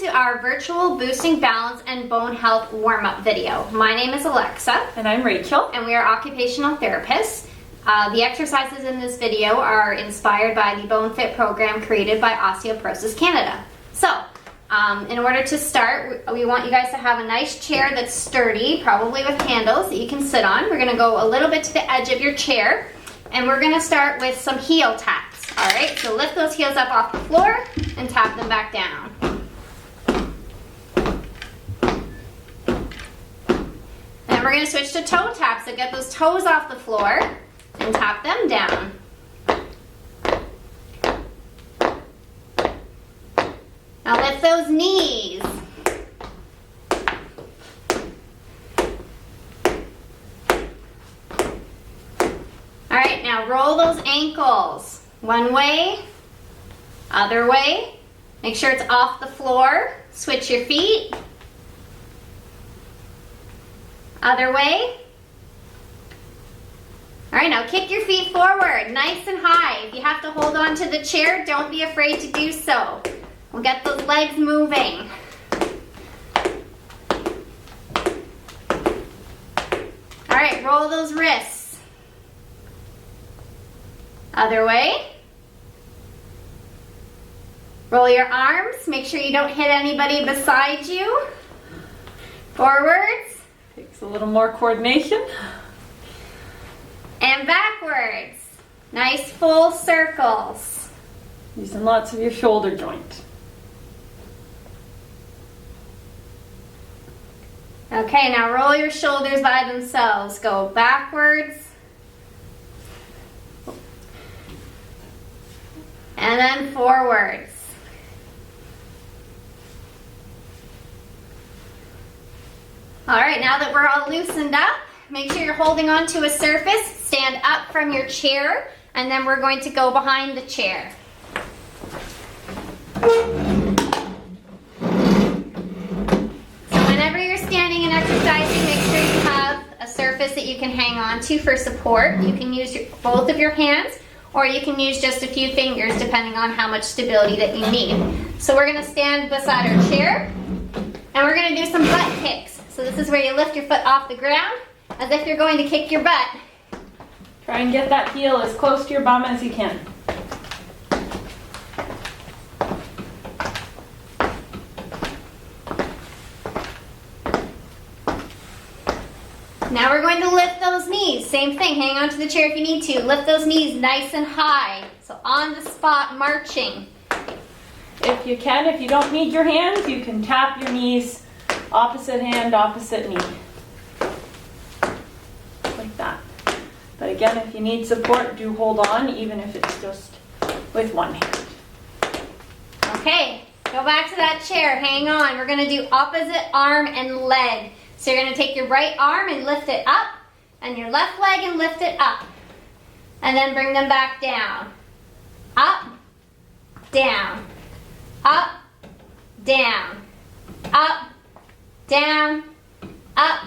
to our virtual boosting balance and bone health warm-up video. My name is Alexa. And I'm Rachel. And we are occupational therapists. The exercises in this video are inspired by the Bone Fit program created by Osteoporosis Canada. So, in order to start, we want you guys to have a nice chair that's sturdy, probably with handles that you can sit on. We're going to go a little bit to the edge of your chair, and we're going to start with some heel taps. All right, so lift those heels up off the floor and tap them back down. Then we're going to switch to toe taps, so get those toes off the floor and tap them down. Now lift those knees. All right, now roll those ankles. One way, other way. Make sure it's off the floor. Switch your feet. Other way. All right, now kick your feet forward, nice and high. If you have to hold on to the chair, don't be afraid to do so. We'll get those legs moving. All right, roll those wrists. Other way. Roll your arms. Make sure you don't hit anybody beside you. Forwards. Takes a little more coordination. And backwards. Nice full circles. Using lots of your shoulder joint. Okay, now roll your shoulders by themselves. Go backwards. And then forwards. All right, now that we're all loosened up, make sure you're holding on to a surface. Stand up from your chair, and then we're going to go behind the chair. So whenever you're standing and exercising, make sure you have a surface that you can hang on to for support. You can use both of your hands, or you can use just a few fingers depending on how much stability that you need. So we're going to stand beside our chair, and we're going to do some butt kicks. So this is where you lift your foot off the ground as if you're going to kick your butt. Try and get that heel as close to your bum as you can. Now we're going to lift those knees. Same thing, hang on to the chair if you need to. Lift those knees nice and high. So on the spot, marching. If you can, if you don't need your hands, you can tap your knees, opposite hand, opposite knee. Like that. But again, if you need support, do hold on, even if it's just with one hand. Okay, go back to that chair, hang on. We're gonna do opposite arm and leg. So you're gonna take your right arm and lift it up, and your left leg and lift it up. And then bring them back down. Up, down, up, down, up, down, up,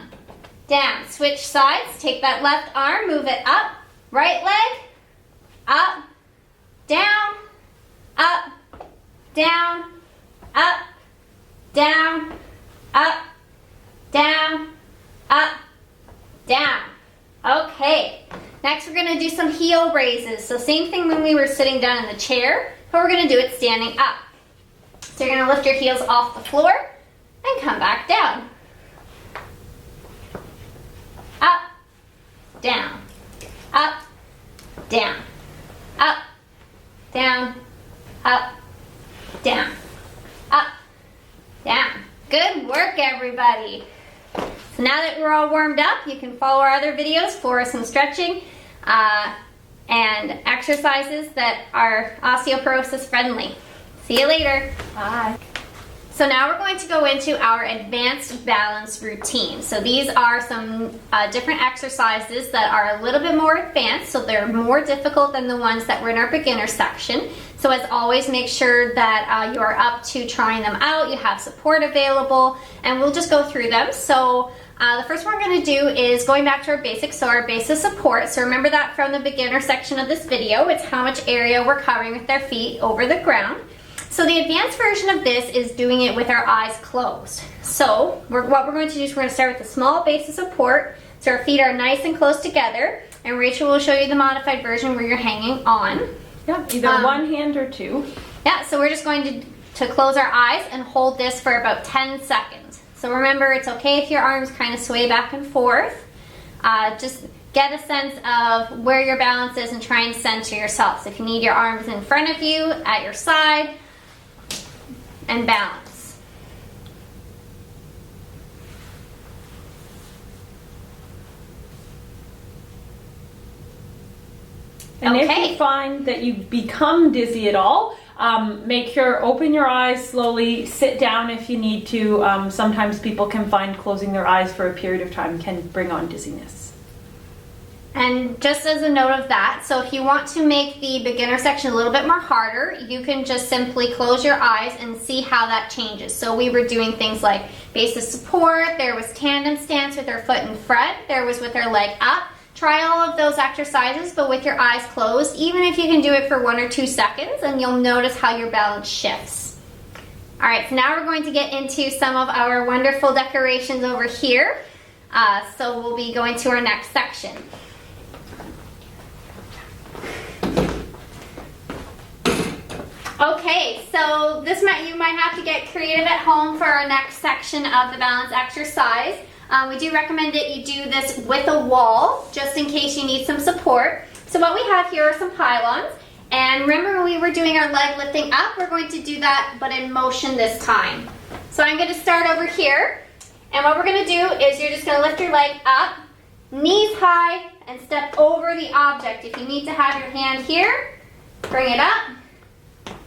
down. Switch sides, take that left arm, move it up, right leg, up, down, up, down, up, down, up, down, up, down. Okay, next we're gonna do some heel raises. So same thing when we were sitting down in the chair, but we're gonna do it standing up. So you're gonna lift your heels off the floor and come back down. Up, down, up, down, up, down, up, down, up, down. Good work, everybody. So now that we're all warmed up, you can follow our other videos for some stretching and exercises that are osteoporosis friendly. See you later. Bye. So now we're going to go into our advanced balance routine. So these are some different exercises that are a little bit more advanced, so they're more difficult than the ones that were in our beginner section. So as always, make sure that you are up to trying them out, you have support available, and we'll just go through them. So the first one we're going to do is going back to our basics, so our base of support. So remember that from the beginner section of this video, it's how much area we're covering with our feet over the ground. So the advanced version of this is doing it with our eyes closed. So what we're going to do is we're going to start with a small base of support, so our feet are nice and close together, and Rachel will show you the modified version where you're hanging on. Yeah, either one hand or two. Yeah, so we're just going to close our eyes and hold this for about 10 seconds. So remember, it's okay if your arms kind of sway back and forth. Just get a sense of where your balance is and try and center yourself. So if you need your arms in front of you, at your side, and balance. And okay. If you find that you become dizzy at all, make sure open your eyes slowly, sit down if you need to. Sometimes people can find closing their eyes for a period of time can bring on dizziness. And just as a note of that, so if you want to make the beginner section a little bit more harder, you can just simply close your eyes and see how that changes. So we were doing things like base of support, there was tandem stance with our foot in front, there was with our leg up. Try all of those exercises, but with your eyes closed, even if you can do it for 1 or 2 seconds, and you'll notice how your balance shifts. All right, so now we're going to get into some of our wonderful decorations over here. So we'll be going to our next section. Okay, so you might have to get creative at home for our next section of the balance exercise. We do recommend that you do this with a wall, just in case you need some support. So what we have here are some pylons. And remember when we were doing our leg lifting up, we're going to do that, but in motion this time. So I'm going to start over here. And what we're going to do is you're just going to lift your leg up, knees high, and step over the object. If you need to have your hand here, bring it up.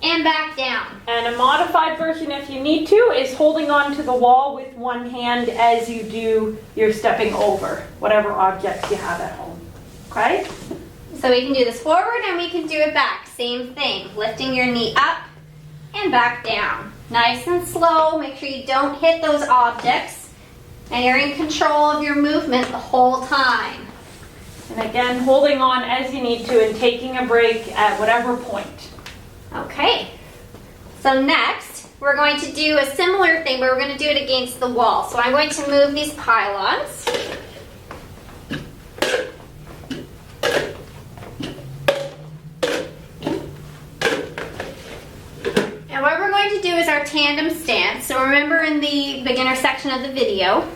And back down. And a modified version, if you need to, is holding on to the wall with one hand as you do your stepping over whatever objects you have at home. Okay? So we can do this forward and we can do it back. Same thing. Lifting your knee up and back down. Nice and slow. Make sure you don't hit those objects. And you're in control of your movement the whole time. And again, holding on as you need to and taking a break at whatever point. Okay, so next we're going to do a similar thing, but we're going to do it against the wall. So I'm going to move these pylons. And what we're going to do is our tandem stance. So remember in the beginner section of the video,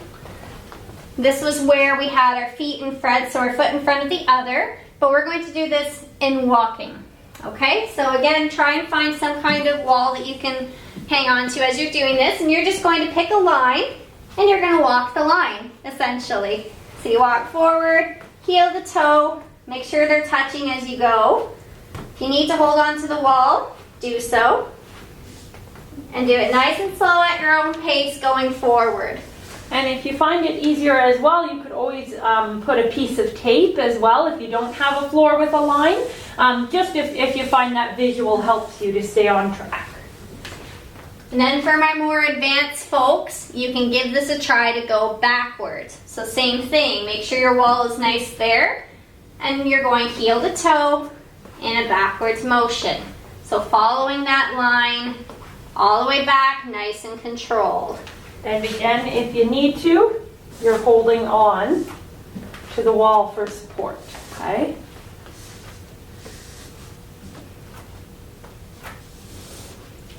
this was where we had our feet in front, so our foot in front of the other, but we're going to do this in walking. Okay, so again, try and find some kind of wall that you can hang on to as you're doing this, and you're just going to pick a line, and you're going to walk the line, essentially. So you walk forward, heel to toe, make sure they're touching as you go. If you need to hold on to the wall, do so. And do it nice and slow at your own pace going forward. And if you find it easier as well, you could always put a piece of tape as well if you don't have a floor with a line. Just if you find that visual helps you to stay on track. And then for my more advanced folks, you can give this a try to go backwards. So same thing, make sure your wall is nice there. And you're going heel to toe in a backwards motion. So following that line all the way back, nice and controlled. And again, if you need to, you're holding on to the wall for support, okay?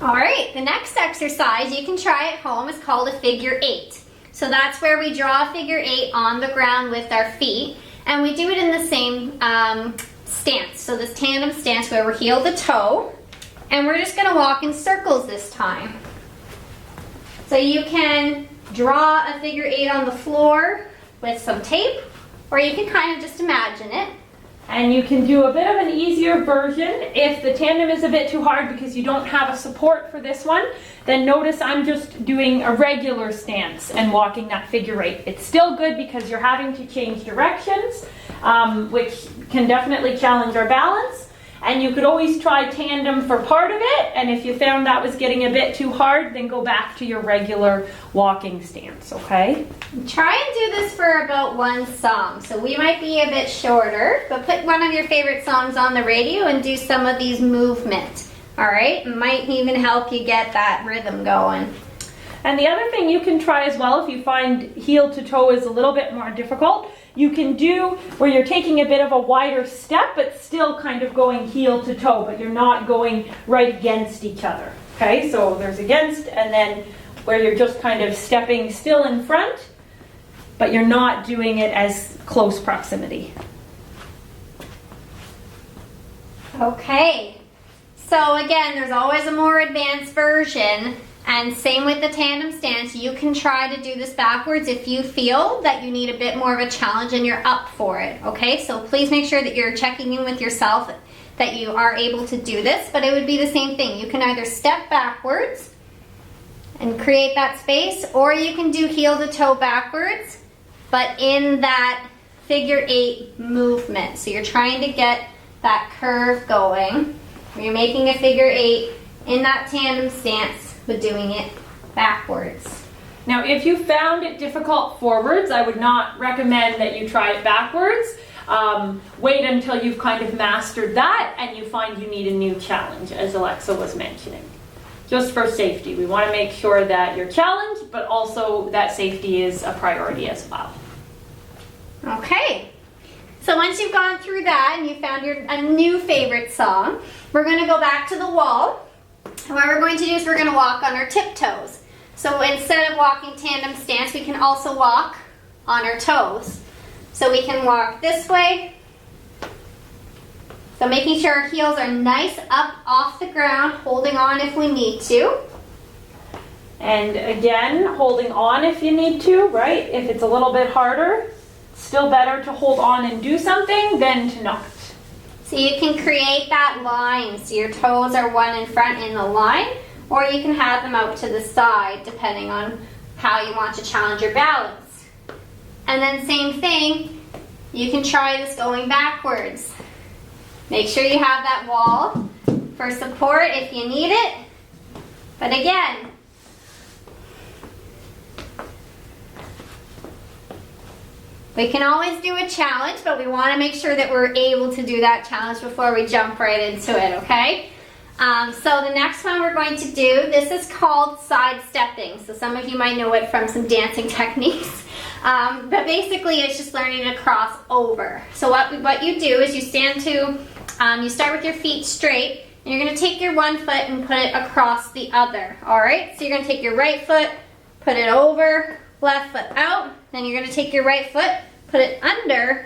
All right, the next exercise you can try at home is called a figure 8. So that's where we draw a figure 8 on the ground with our feet, and we do it in the same stance. So this tandem stance where we're heel to toe, and we're just gonna walk in circles this time. So you can draw a figure 8 on the floor with some tape, or you can kind of just imagine it. And you can do a bit of an easier version. If the tandem is a bit too hard because you don't have a support for this one, then notice I'm just doing a regular stance and walking that figure 8. It's still good because you're having to change directions, which can definitely challenge our balance. And you could always try tandem for part of it, and if you found that was getting a bit too hard, then go back to your regular walking stance, okay? Try and do this for about one song. So we might be a bit shorter, but put one of your favorite songs on the radio and do some of these movements. All right, might even help you get that rhythm going. And the other thing you can try as well, if you find heel to toe is a little bit more difficult, you can do where you're taking a bit of a wider step, but still kind of going heel to toe, but you're not going right against each other. Okay, so there's against, and then where you're just kind of stepping still in front, but you're not doing it as close proximity. Okay, so again, there's always a more advanced version, and same with the tandem stance. You can try to do this backwards if you feel that you need a bit more of a challenge and you're up for it, okay? So please make sure that you're checking in with yourself that you are able to do this, but it would be the same thing. You can either step backwards and create that space, or you can do heel to toe backwards, but in that figure 8 movement. So you're trying to get that curve going. You're making a figure 8 in that tandem stance, but doing it backwards. Now, if you found it difficult forwards, I would not recommend that you try it backwards. Wait until you've kind of mastered that and you find you need a new challenge, as Alexa was mentioning. Just for safety, we want to make sure that you're challenged, but also that safety is a priority as well. Okay, so once you've gone through that and you found a new favorite song, we're going to go back to the wall. And what we're going to do is we're going to walk on our tiptoes. So instead of walking tandem stance, we can also walk on our toes. So we can walk this way. So making sure our heels are nice up off the ground, holding on if we need to. And again, holding on if you need to, right? If it's a little bit harder, it's still better to hold on and do something than to not. So you can create that line, so your toes are one in front in the line, or you can have them out to the side, depending on how you want to challenge your balance. And then same thing, you can try this going backwards. Make sure you have that wall for support if you need it. But again, we can always do a challenge, but we want to make sure that we're able to do that challenge before we jump right into it, okay? So the next one we're going to do, this is called side stepping. So some of you might know it from some dancing techniques. But basically it's just learning to cross over. So what you do is you you start with your feet straight, and you're going to take your one foot and put it across the other, all right? So you're going to take your right foot, put it over, left foot out, then you're going to take your right foot, put it under,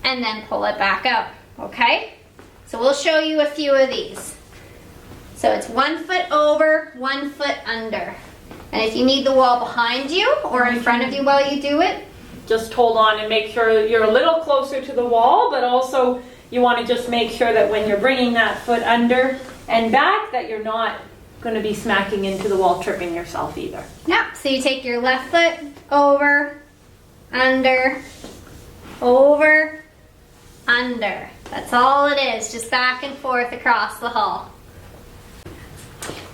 and then pull it back up, okay? So we'll show you a few of these. So it's 1 foot over, 1 foot under. And if you need the wall behind you or in front of you while you do it, just hold on and make sure you're a little closer to the wall, but also you want to just make sure that when you're bringing that foot under and back, that you're not going to be smacking into the wall, tripping yourself either. Yep, so you take your left foot over, under, over, under. That's all it is, just back and forth across the hall.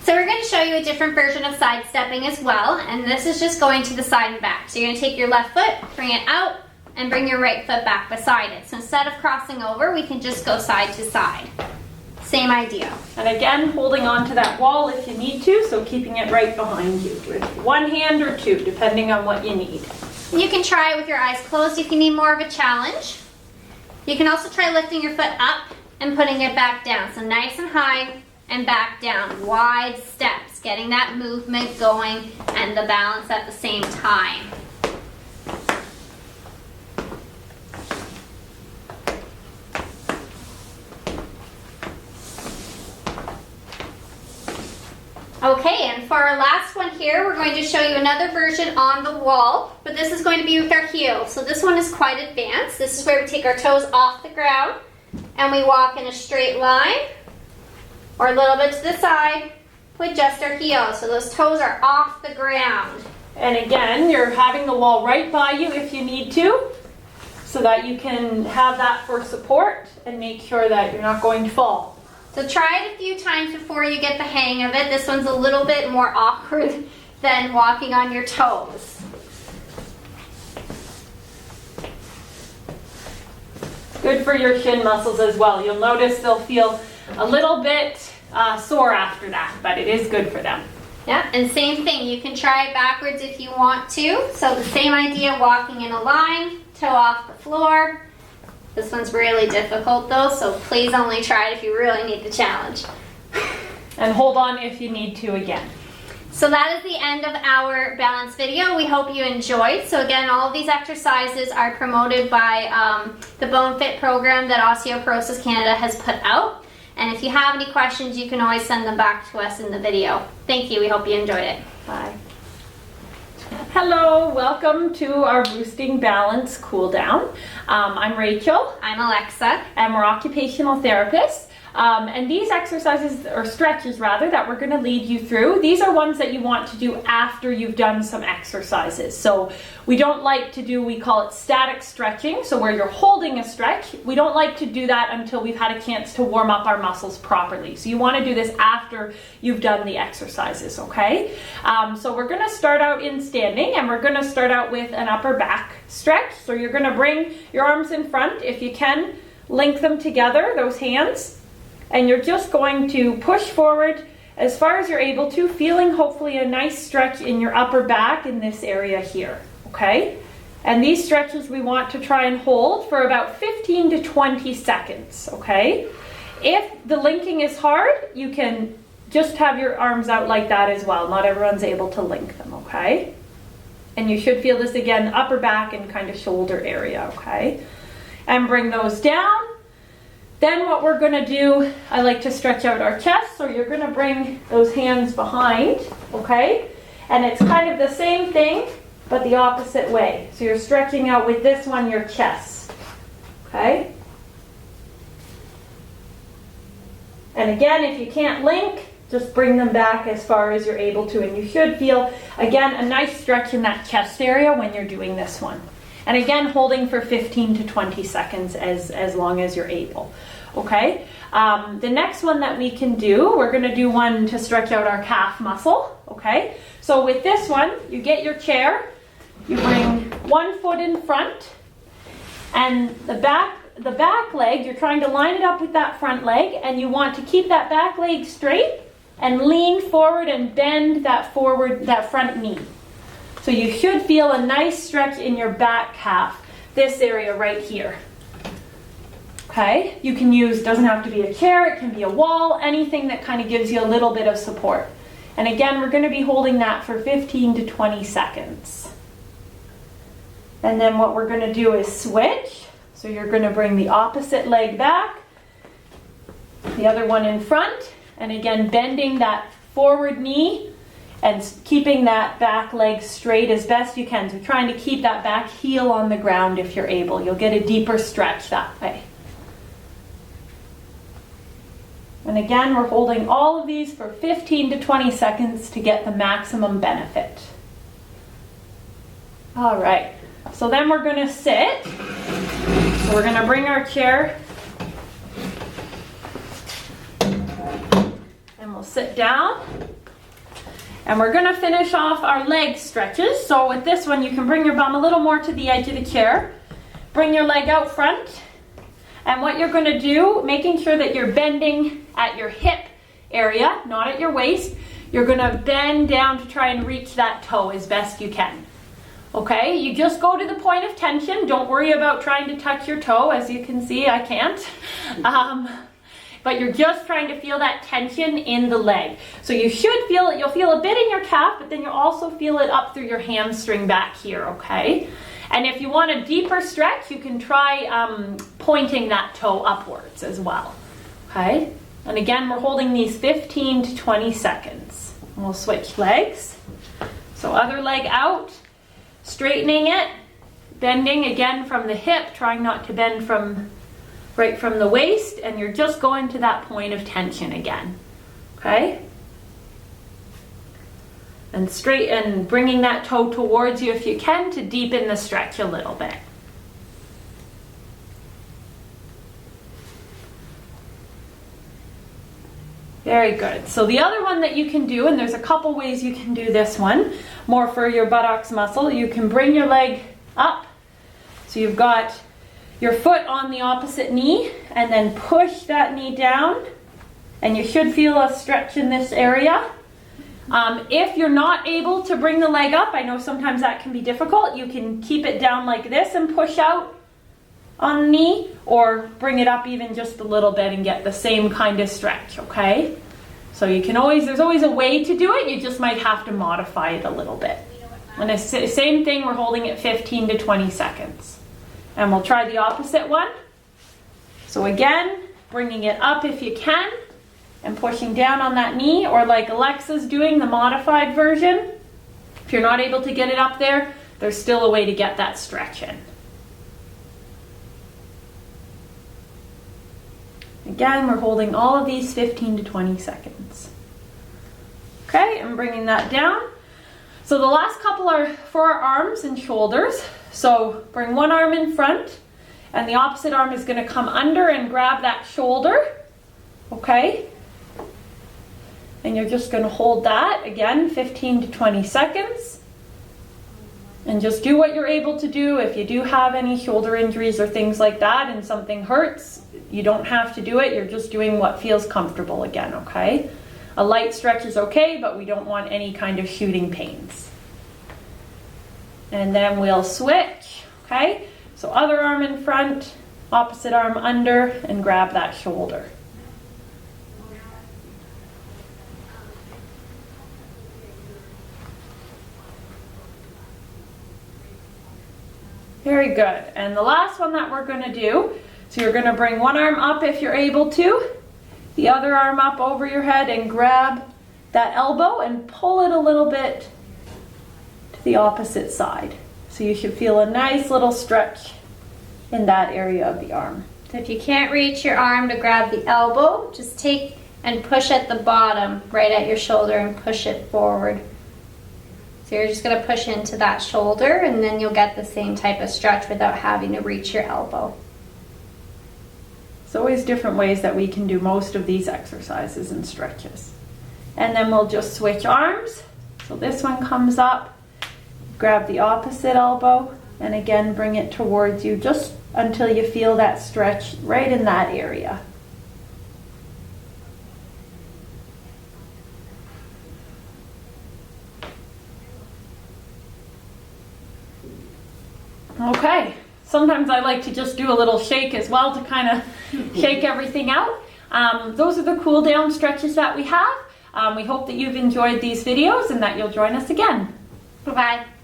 So we're going to show you a different version of side stepping as well, and this is just going to the side and back. So you're going to take your left foot, bring it out, and bring your right foot back beside it. So instead of crossing over, we can just go side to side. Same idea. And again, holding on to that wall if you need to, so keeping it right behind you with one hand or two, depending on what you need. You can try it with your eyes closed if you need more of a challenge. You can also try lifting your foot up and putting it back down. So nice and high and back down. Wide steps, getting that movement going and the balance at the same time. Okay, and for our last one here, we're going to show you another version on the wall, but this is going to be with our heels. So this one is quite advanced. This is where we take our toes off the ground and we walk in a straight line or a little bit to the side with just our heels. So those toes are off the ground. And again, you're having the wall right by you if you need to, so that you can have that for support and make sure that you're not going to fall. So try it a few times before you get the hang of it. This one's a little bit more awkward than walking on your toes. Good for your shin muscles as well. You'll notice they'll feel a little bit sore after that, but it is good for them. Yeah, and same thing, you can try it backwards if you want to. So the same idea, walking in a line, toe off the floor. This one's really difficult though, so please only try it if you really need the challenge. And hold on if you need to again. So that is the end of our balance video. We hope you enjoyed. So again, all of these exercises are promoted by the Bone Fit program that Osteoporosis Canada has put out. And if you have any questions, you can always send them back to us in the video. Thank you. We hope you enjoyed it. Bye. Hello, welcome to our Boosting Balance Cool Down. I'm Rachel. I'm Alexa. And we're occupational therapists. And these exercises, or stretches rather, that we're going to lead you through, these are ones that you want to do after you've done some exercises. So we don't like to do, we call it static stretching, so where you're holding a stretch. We don't like to do that until we've had a chance to warm up our muscles properly. So you want to do this after you've done the exercises, okay? So we're going to start out in standing, and we're going to start out with an upper back stretch. So you're going to bring your arms in front. If you can, link them together, those hands. And you're just going to push forward as far as you're able to, feeling hopefully a nice stretch in your upper back in this area here, okay? And these stretches we want to try and hold for about 15 to 20 seconds, okay? If the linking is hard, you can just have your arms out like that as well. Not everyone's able to link them, okay? And you should feel this again, upper back and kind of shoulder area, okay? And bring those down. Then what we're going to do, I like to stretch out our chest, so you're going to bring those hands behind, okay? And it's kind of the same thing, but the opposite way. So you're stretching out with this one, your chest, okay? And again, if you can't link, just bring them back as far as you're able to. And you should feel, again, a nice stretch in that chest area when you're doing this one. And again, holding for 15 to 20 seconds as long as you're able, okay? The next one that we can do, we're gonna do one to stretch out our calf muscle, okay? So with this one, you get your chair, you bring one foot in front, and the back leg, you're trying to line it up with that front leg, and you want to keep that back leg straight and lean forward and bend that front knee. So you should feel a nice stretch in your back calf, this area right here. Okay, you can use, doesn't have to be a chair, it can be a wall, anything that kind of gives you a little bit of support. And again, we're going to be holding that for 15 to 20 seconds. And then what we're going to do is switch. So you're going to bring the opposite leg back, the other one in front, and again, bending that forward knee and keeping that back leg straight as best you can. So trying to keep that back heel on the ground if you're able. You'll get a deeper stretch that way. And again, we're holding all of these for 15 to 20 seconds to get the maximum benefit. All right, so then we're gonna sit. So we're gonna bring our chair and we'll sit down. And we're gonna finish off our leg stretches. So with this one, you can bring your bum a little more to the edge of the chair. Bring your leg out front. And what you're gonna do, making sure that you're bending at your hip area, not at your waist, you're gonna bend down to try and reach that toe as best you can. Okay, you just go to the point of tension. Don't worry about trying to touch your toe. As you can see, I can't. But you're just trying to feel that tension in the leg. So you should feel it, you'll feel a bit in your calf, but then you'll also feel it up through your hamstring back here, okay? And if you want a deeper stretch, you can try pointing that toe upwards as well, okay? And again, we're holding these 15 to 20 seconds. And we'll switch legs. So other leg out, straightening it, bending again from the hip, trying not to bend right from the waist, and you're just going to that point of tension again, okay? And straight and bringing that toe towards you if you can to deepen the stretch a little bit. Very good. So the other one that you can do, and there's a couple ways you can do this one, more for your buttocks muscle, you can bring your leg up. So you've got your foot on the opposite knee, and then push that knee down and you should feel a stretch in this area. If you're not able to bring the leg up, I know sometimes that can be difficult, you can keep it down like this and push out on the knee, or bring it up even just a little bit and get the same kind of stretch, okay? So you can always, there's always a way to do it, you just might have to modify it a little bit. And the same thing, we're holding it 15 to 20 seconds. And we'll try the opposite one. So again, bringing it up if you can, and pushing down on that knee, or like Alexa's doing, the modified version. If you're not able to get it up there, there's still a way to get that stretch in. Again, we're holding all of these 15 to 20 seconds. Okay, and bringing that down. So the last couple are for our arms and shoulders. So bring one arm in front, and the opposite arm is going to come under and grab that shoulder. Okay? And you're just going to hold that, again, 15 to 20 seconds. And just do what you're able to do. If you do have any shoulder injuries or things like that and something hurts, you don't have to do it. You're just doing what feels comfortable again, okay? A light stretch is okay, but we don't want any kind of shooting pains. And then we'll switch, okay? So other arm in front, opposite arm under, and grab that shoulder. Very good. And the last one that we're going to do, so you're going to bring one arm up if you're able to, the other arm up over your head, and grab that elbow and pull it a little bit to the opposite side. So you should feel a nice little stretch in that area of the arm. So if you can't reach your arm to grab the elbow, just take and push at the bottom, right at your shoulder, and push it forward. So you're just going to push into that shoulder, and then you'll get the same type of stretch without having to reach your elbow. There's always different ways that we can do most of these exercises and stretches. And then we'll just switch arms. So this one comes up, grab the opposite elbow, and again bring it towards you just until you feel that stretch right in that area. Okay, sometimes I like to just do a little shake as well to kind of shake everything out. Those are the cool down stretches that we have. We hope that you've enjoyed these videos and that you'll join us again. Bye-bye.